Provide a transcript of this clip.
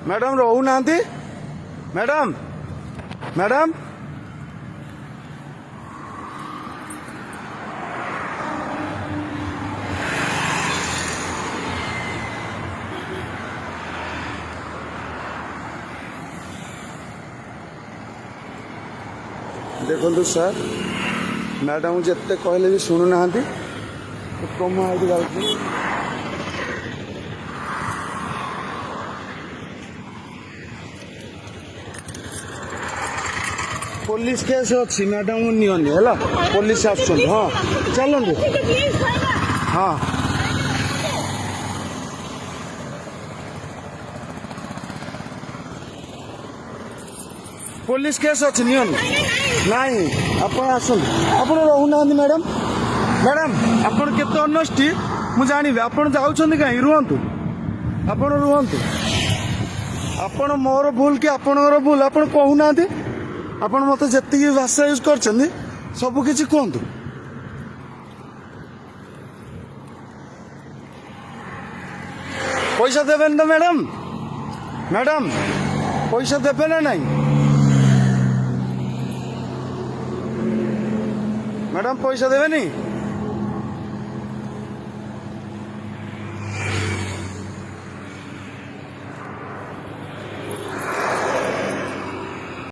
madam रहू ना madam madam देखो सर मैडम जिते कहले भी शुणुना कम जाऊँ पुलिस केस अच्छी मैडम नियनि है पुलिस आस हाँ चलते हाँ पुलिस केस अच्छी नियनि नहीं आप रहूना मैडम मैडम आपड़ केते अनेस्टी मुझे जानवी आप कहीं रुहतु आप रुहतु आपण मोर भूल कि आपणकर भूल आप कहूना आप मत जी भाषा यूज कर सब किसी कहतु पैसा देवे तो मैडम मैडम पैसा देवे ना नहीं मैडम पैसा देवे नहीं